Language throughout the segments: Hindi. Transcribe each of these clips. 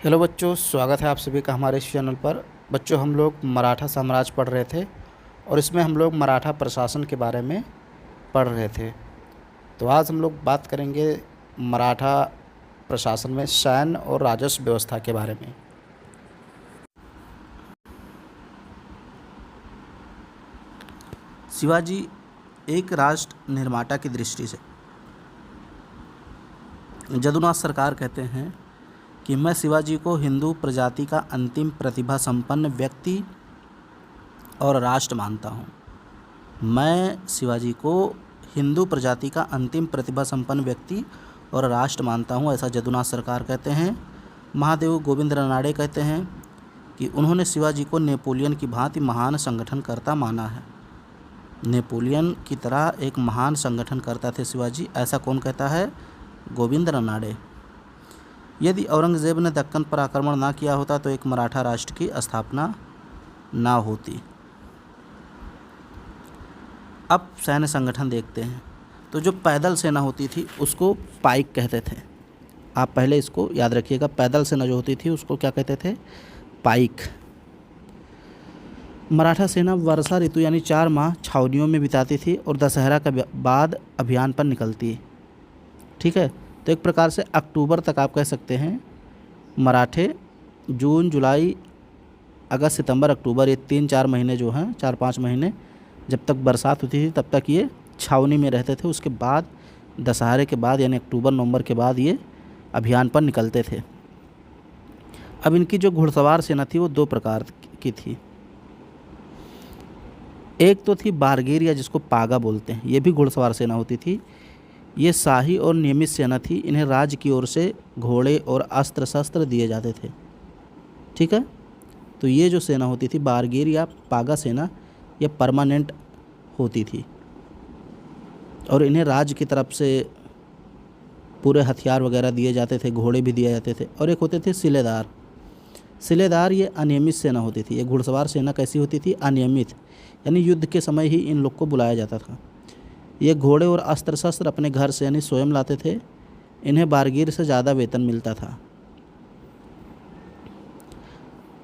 हेलो बच्चों, स्वागत है आप सभी का हमारे इस चैनल पर। बच्चों, हम लोग मराठा साम्राज्य पढ़ रहे थे और इसमें हम लोग मराठा प्रशासन के बारे में पढ़ रहे थे। तो आज हम लोग बात करेंगे मराठा प्रशासन में सैन्य और राजस्व व्यवस्था के बारे में। शिवाजी एक राष्ट्र निर्माता की दृष्टि से जदुनाथ सरकार कहते हैं कि मैं शिवाजी को हिंदू प्रजाति का अंतिम प्रतिभा संपन्न व्यक्ति और राष्ट्र मानता हूँ। मैं शिवाजी को हिंदू प्रजाति का अंतिम प्रतिभा संपन्न व्यक्ति और राष्ट्र मानता हूँ, ऐसा जदुनाथ सरकार कहते हैं। महादेव गोविंद रानड़े कहते हैं कि उन्होंने शिवाजी को नेपोलियन की भांति महान संगठनकर्ता माना है। नेपोलियन की तरह एक महान संगठनकर्ता थे शिवाजी, ऐसा कौन कहता है? गोविंद रानड़े। यदि औरंगज़ेब ने दक्कन पर आक्रमण ना किया होता तो एक मराठा राष्ट्र की स्थापना ना होती। अब सैन्य संगठन देखते हैं। तो जो पैदल सेना होती थी उसको पाइक कहते थे। आप पहले इसको याद रखिएगा, पैदल सेना जो होती थी उसको क्या कहते थे? पाइक। मराठा सेना वर्षा ऋतु यानी 4 माह छावनियों में बिताती थी और दशहरा के बाद अभियान पर निकलती। ठीक है, तो एक प्रकार से अक्टूबर तक आप कह सकते हैं मराठे जून जुलाई अगस्त सितंबर अक्टूबर, ये 3-4 महीने जो हैं, 4-5 महीने जब तक बरसात होती थी तब तक ये छावनी में रहते थे। उसके बाद दशहरे के बाद यानी अक्टूबर नवंबर के बाद ये अभियान पर निकलते थे। अब इनकी जो घुड़सवार सेना थी वो 2 प्रकार की थी। एक तो थी बारगीर या जिसको पागा बोलते हैं, ये भी घुड़सवार सेना होती थी। ये शाही और नियमित सेना थी। इन्हें राज्य की ओर से घोड़े और अस्त्र शस्त्र दिए जाते थे। ठीक है, तो ये जो सेना होती थी बारगीर या पागा सेना, ये परमानेंट होती थी और इन्हें राज्य की तरफ से पूरे हथियार वगैरह दिए जाते थे, घोड़े भी दिए जाते थे। और एक होते थे सिलेदार। सिलेदार ये अनियमित सेना होती थी। ये घुड़सवार सेना कैसी होती थी? अनियमित, यानी युद्ध के समय ही इन लोग को बुलाया जाता था। ये घोड़े और अस्त्र शस्त्र अपने घर से यानी स्वयं लाते थे। इन्हें बारगीर से ज़्यादा वेतन मिलता था।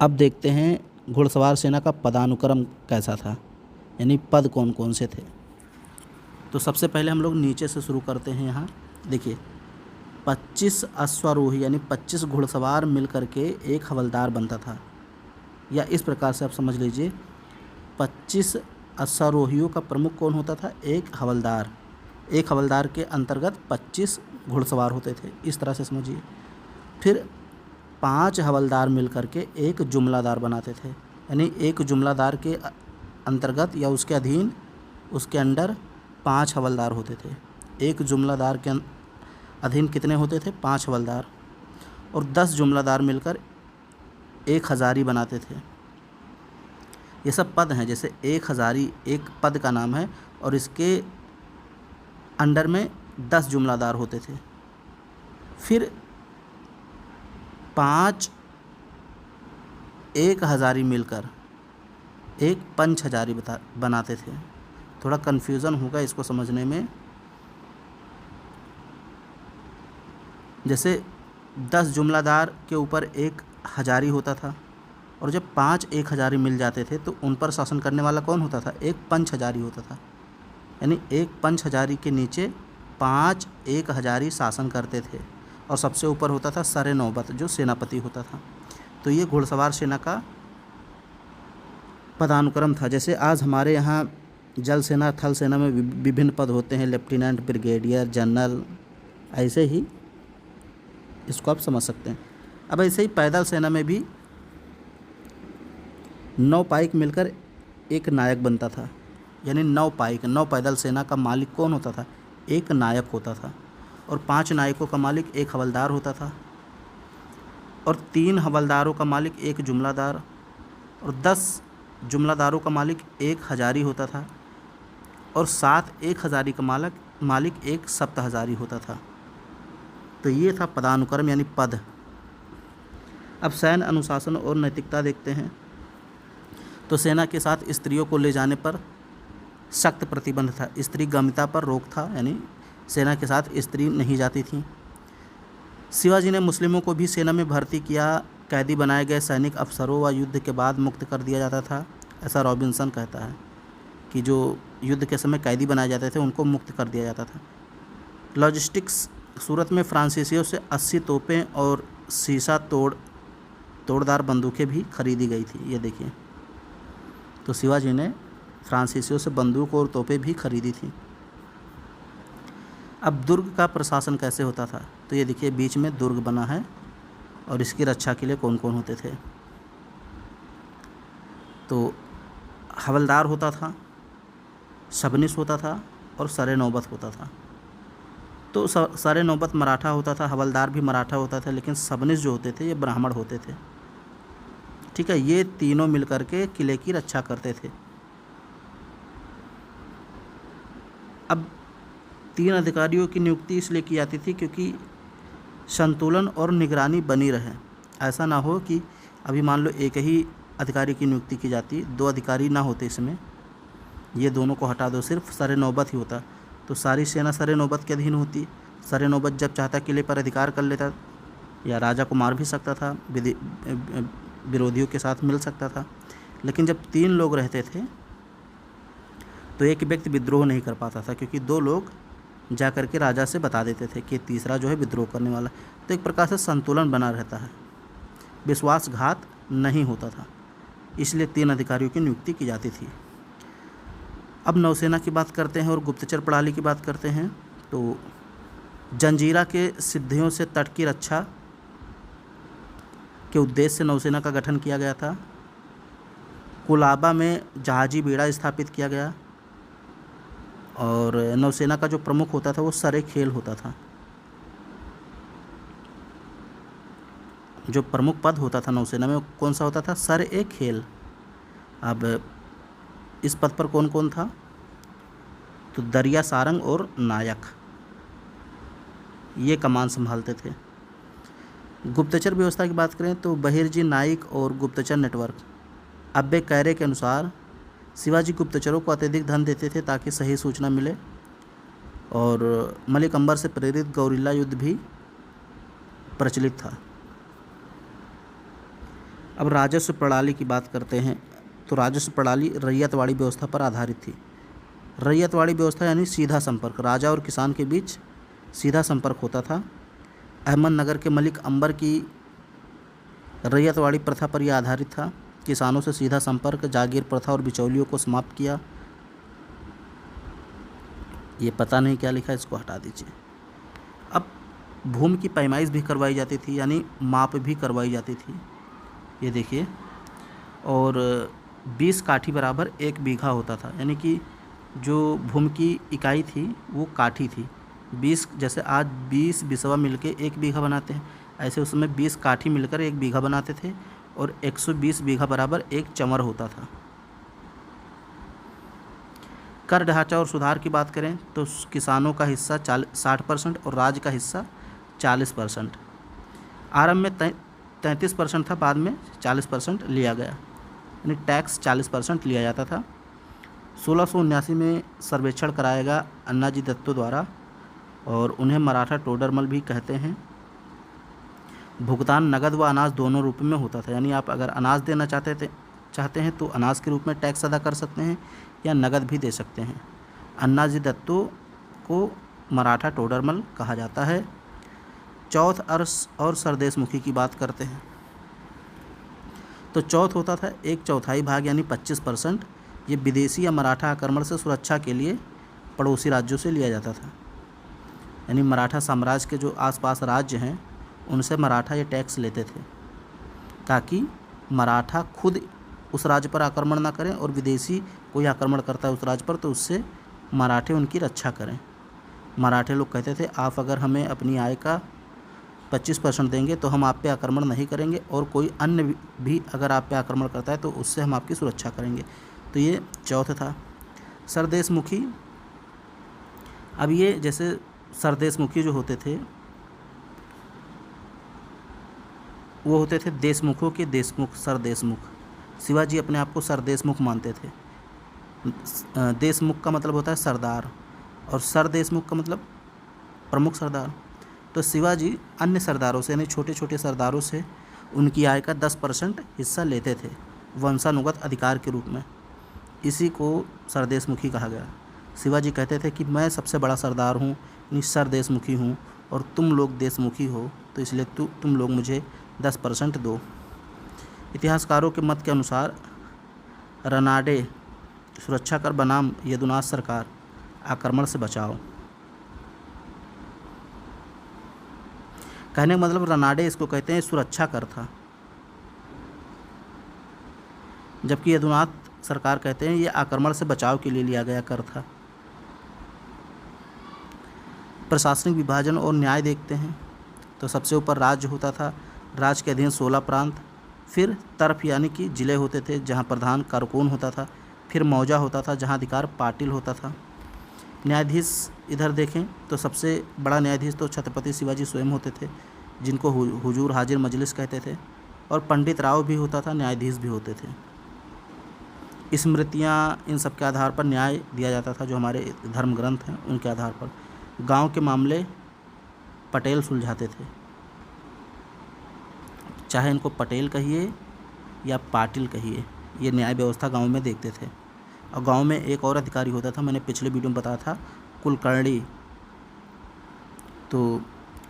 अब देखते हैं घुड़सवार सेना का पदानुक्रम कैसा था, यानी पद कौन कौन से थे। तो सबसे पहले हम लोग नीचे से शुरू करते हैं। यहाँ देखिए, 25 अश्वारोही यानी 25 घुड़सवार मिल करके एक हवलदार बनता था। या इस प्रकार से आप समझ लीजिए, 25 अश्वारोहियों का प्रमुख कौन होता था? एक हवलदार। एक हवलदार के अंतर्गत 25 घुड़सवार होते थे, इस तरह से समझिए। फिर 5 हवलदार मिलकर के एक जुमलादार बनाते थे, यानी एक जुमलादार के अंतर्गत या उसके अधीन, उसके अंडर 5 हवलदार होते थे। एक जुमलादार के अधीन कितने होते थे? 5 हवलदार। और 10 जुमलादार मिलकर एक हज़ारी बनाते थे। ये सब पद हैं, जैसे एक हज़ारी एक पद का नाम है और इसके अंडर में 10 जुमलादार होते थे। फिर 5 एक हज़ारी मिलकर एक पंच हज़ारी बनाते थे। थोड़ा कन्फ्यूज़न होगा इसको समझने में। जैसे 10 जुमलादार के ऊपर एक हज़ारी होता था और जब 5 एक हज़ारी मिल जाते थे तो उन पर शासन करने वाला कौन होता था? एक पंच हज़ारी होता था। यानी एक पंच हज़ारी के नीचे 5 एक हज़ारी शासन करते थे और सबसे ऊपर होता था सरे नौबत जो सेनापति होता था। तो ये घुड़सवार सेना का पदानुक्रम था। जैसे आज हमारे यहाँ जल सेना थल सेना में विभिन्न पद होते हैं, लेफ्टिनेंट, ब्रिगेडियर, जनरल, ऐसे ही इसको आप समझ सकते हैं। अब ऐसे ही पैदल सेना में भी 9 पाइक मिलकर एक नायक बनता था। यानी 9 पाइक, 9 पैदल सेना का मालिक कौन होता था? एक नायक होता था। और 5 नायकों का मालिक एक हवलदार होता था और 3 हवलदारों का मालिक एक जुमलादार और 10 जुमलादारों का मालिक एक हज़ारी होता था और 7 एक हज़ारी का मालिक एक सप्त हज़ारी होता था। तो ये था पदानुक्रम यानी पद। अब सैन्य अनुशासन और नैतिकता देखते हैं। तो सेना के साथ स्त्रियों को ले जाने पर सख्त प्रतिबंध था। स्त्री गमिता पर रोक था, यानी सेना के साथ स्त्री नहीं जाती थी। शिवाजी ने मुस्लिमों को भी सेना में भर्ती किया, कैदी बनाए गए सैनिक अफसरों व युद्ध के बाद मुक्त कर दिया जाता था। ऐसा रॉबिन्सन कहता है कि जो युद्ध के समय कैदी बनाए जाते थे उनको मुक्त कर दिया जाता था। लॉजिस्टिक्स, सूरत में फ्रांसीसियों से 80 तोपें और शीशा तोड़दार बंदूकें भी खरीदी गई थी। ये देखिए, तो शिवाजी ने फ्रांसीसियों से बंदूक और तोपें भी खरीदी थी। अब दुर्ग का प्रशासन कैसे होता था, तो ये देखिए बीच में दुर्ग बना है और इसकी रक्षा के लिए कौन कौन होते थे। तो हवलदार होता था, सबनिस होता था और सरे नौबत होता था। तो सरे नौबत मराठा होता था, हवलदार भी मराठा होता था, लेकिन सबनिस जो होते थे ये ब्राह्मण होते थे। ठीक है, ये तीनों मिलकर के किले की रक्षा करते थे। अब 3 अधिकारियों की नियुक्ति इसलिए की जाती थी क्योंकि संतुलन और निगरानी बनी रहे। ऐसा ना हो कि अभी मान लो एक ही अधिकारी की नियुक्ति की जाती, 2 अधिकारी ना होते इसमें, ये दोनों को हटा दो, सिर्फ सरे नौबत ही होता, तो सारी सेना सरे नौबत के अधीन होती। सरे नौबत जब चाहता किले पर अधिकार कर लेता या राजा को मार भी सकता था, विरोधियों के साथ मिल सकता था। लेकिन जब 3 लोग रहते थे तो एक व्यक्ति विद्रोह नहीं कर पाता था, क्योंकि 2 लोग जा कर के राजा से बता देते थे कि तीसरा जो है विद्रोह करने वाला। तो एक प्रकार से संतुलन बना रहता है, विश्वासघात नहीं होता था, इसलिए 3 अधिकारियों की नियुक्ति की जाती थी। अब नौसेना की बात करते हैं और गुप्तचर प्रणाली की बात करते हैं। तो जंजीरा के सिद्धियों से तट की रक्षा के उद्देश्य से नौसेना का गठन किया गया था। कुलाबा में जहाजी बेड़ा स्थापित किया गया और नौसेना का जो प्रमुख होता था वो सरे खेल होता था। जो प्रमुख पद होता था नौसेना में वो कौन सा होता था, सरे खेल। अब इस पद पर कौन कौन था, तो दरिया सारंग और नायक, ये कमान संभालते थे। गुप्तचर व्यवस्था की बात करें तो बहिर्जी नाइक और गुप्तचर नेटवर्क। अब्बे कैरे के अनुसार शिवाजी गुप्तचरों को अत्यधिक धन देते थे ताकि सही सूचना मिले, और मलिक अंबर से प्रेरित गौरिल्ला युद्ध भी प्रचलित था। अब राजस्व प्रणाली की बात करते हैं। तो राजस्व प्रणाली रैयतवाड़ी व्यवस्था पर आधारित थी। रैयतवाड़ी व्यवस्था यानी सीधा संपर्क, राजा और किसान के बीच सीधा संपर्क होता था। अहमदनगर के मलिक अंबर की रैयतवाड़ी प्रथा पर यह आधारित था। किसानों से सीधा संपर्क, जागीर प्रथा और बिचौलियों को समाप्त किया। ये पता नहीं क्या लिखा है, इसको हटा दीजिए। अब भूमि की पैमाइश भी करवाई जाती थी, यानी माप भी करवाई जाती थी। ये देखिए, और 20 काठी बराबर 1 बीघा होता था, यानी कि जो भूमि की इकाई थी वो काठी थी। 20, जैसे आज 20 बिसवा मिलके 1 बीघा बनाते हैं, ऐसे उसमें 20 काठी मिलकर 1 बीघा बनाते थे, और 120 बीघा बराबर 1 चंवर होता था। कर ढांचा और सुधार की बात करें तो किसानों का हिस्सा 60% और राज्य का हिस्सा 40%। आरंभ में 33% था, बाद में 40% लिया गया, यानी टैक्स 40% लिया जाता था। 1679 में सर्वेक्षण कराया गया अन्नाजी दत्तो द्वारा, और उन्हें मराठा टोडरमल भी कहते हैं। भुगतान नगद व अनाज दोनों रूप में होता था, यानी आप अगर अनाज देना चाहते हैं तो अनाज के रूप में टैक्स अदा कर सकते हैं या नगद भी दे सकते हैं। अन्नाजी दत्तो को मराठा टोडरमल कहा जाता है। चौथ और सरदेशमुखी की बात करते हैं। तो चौथ होता था 1/4 भाग यानी 25%। ये विदेशी या मराठा आक्रमण से सुरक्षा के लिए पड़ोसी राज्यों से लिया जाता था, यानी मराठा साम्राज्य के जो आसपास राज्य हैं उनसे मराठा ये टैक्स लेते थे, ताकि मराठा खुद उस राज्य पर आक्रमण ना करें, और विदेशी कोई आक्रमण करता है उस राज्य पर तो उससे मराठे उनकी रक्षा करें। मराठे लोग कहते थे आप अगर हमें अपनी आय का 25% देंगे तो हम आप पे आक्रमण नहीं करेंगे, और कोई अन्य भी अगर आप पे आक्रमण करता है तो उससे हम आपकी सुरक्षा करेंगे। तो ये चौथ था। सरदेशमुखी, अब ये जैसे सरदेशमुखी जो होते थे वो होते थे देशमुखों के देशमुख, सरदेशमुख। शिवाजी अपने आप को सरदेशमुख मानते थे। देशमुख का मतलब होता है सरदार, और सरदेशमुख का मतलब प्रमुख सरदार। तो शिवाजी अन्य सरदारों से यानी छोटे छोटे सरदारों से उनकी आय का 10% हिस्सा लेते थे वंशानुगत अधिकार के रूप में। इसी को सरदेशमुखी कहा गया। शिवाजी कहते थे कि मैं सबसे बड़ा सरदार हूँ, यानी सरदेशमुखी हूँ, और तुम लोग देशमुखी हो, तो इसलिए तुम लोग मुझे 10% दो। इतिहासकारों के मत के अनुसार रनाडे सुरक्षा कर बनाम यदुनाथ सरकार आक्रमण से बचाओ। कहने का मतलब रनाडे इसको कहते हैं सुरक्षा कर था, जबकि यदुनाथ सरकार कहते हैं ये आक्रमण से बचाव के लिए लिया गया कर था। प्रशासनिक विभाजन और न्याय देखते हैं तो सबसे ऊपर राज्य होता था, राज्य के अधीन 16 प्रांत, फिर तरफ यानी कि जिले होते थे जहां प्रधान कारकुन होता था, फिर मौजा होता था जहां अधिकार पाटिल होता था। न्यायाधीश इधर देखें तो सबसे बड़ा न्यायाधीश तो छत्रपति शिवाजी स्वयं होते थे, जिनको हुजूर हाजिर मजलिस कहते थे, और पंडित राव भी होता था, न्यायाधीश भी होते थे। स्मृतियाँ इन सब के आधार पर न्याय दिया जाता था, जो हमारे धर्म ग्रंथ हैं उनके आधार पर। गांव के मामले पटेल सुलझाते थे, चाहे इनको पटेल कहिए या पाटिल कहिए, ये न्याय व्यवस्था गांव में देखते थे। और गांव में एक और अधिकारी होता था, मैंने पिछले वीडियो में बताया था, कुलकर्णी। तो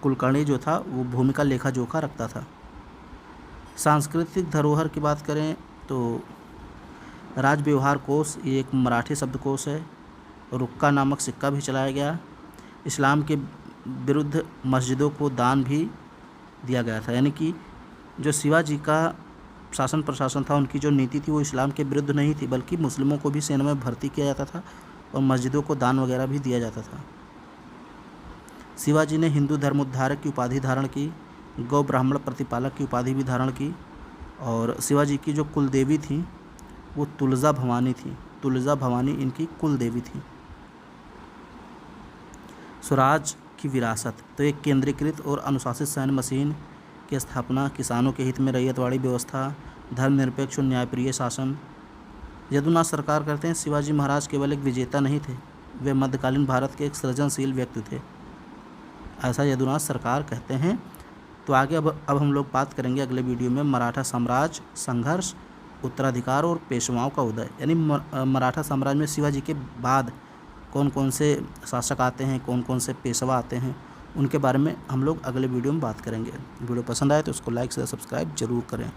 कुलकर्णी जो था वो भूमि का लेखा जोखा रखता था। सांस्कृतिक धरोहर की बात करें तो राज व्यवहार कोश, ये एक मराठी शब्दकोश है। रुक्का नामक सिक्का भी चलाया गया। इस्लाम के विरुद्ध मस्जिदों को दान भी दिया गया था, यानी कि जो शिवाजी का शासन प्रशासन था, उनकी जो नीति थी वो इस्लाम के विरुद्ध नहीं थी, बल्कि मुस्लिमों को भी सेना में भर्ती किया जाता था और मस्जिदों को दान वगैरह भी दिया जाता था। शिवाजी ने हिंदू धर्मोद्धारक की उपाधि धारण की, गौ ब्राह्मण प्रतिपालक की उपाधि भी धारण की, और शिवाजी की जो कुल देवी थी वो तुलजा भवानी थी। तुलजा भवानी इनकी कुल देवी थी। स्वराज की विरासत तो एक केंद्रीकृत और अनुशासित सैन्य मशीन की स्थापना, किसानों के हित में रैयतवाड़ी व्यवस्था, धर्मनिरपेक्ष और न्यायप्रिय शासन। यदुनाथ सरकार कहते हैं शिवाजी महाराज केवल एक विजेता नहीं थे, वे मध्यकालीन भारत के एक सृजनशील व्यक्ति थे, ऐसा यदुनाथ सरकार कहते हैं। तो आगे अब हम लोग बात करेंगे अगले वीडियो में मराठा साम्राज्य, संघर्ष, उत्तराधिकार और पेशवाओं का उदय, यानी मराठा साम्राज्य में शिवाजी के बाद कौन कौन से शासक आते हैं, कौन कौन से पेशवा आते हैं, उनके बारे में हम लोग अगले वीडियो में बात करेंगे। वीडियो पसंद आए तो उसको लाइक से सब्सक्राइब जरूर करें।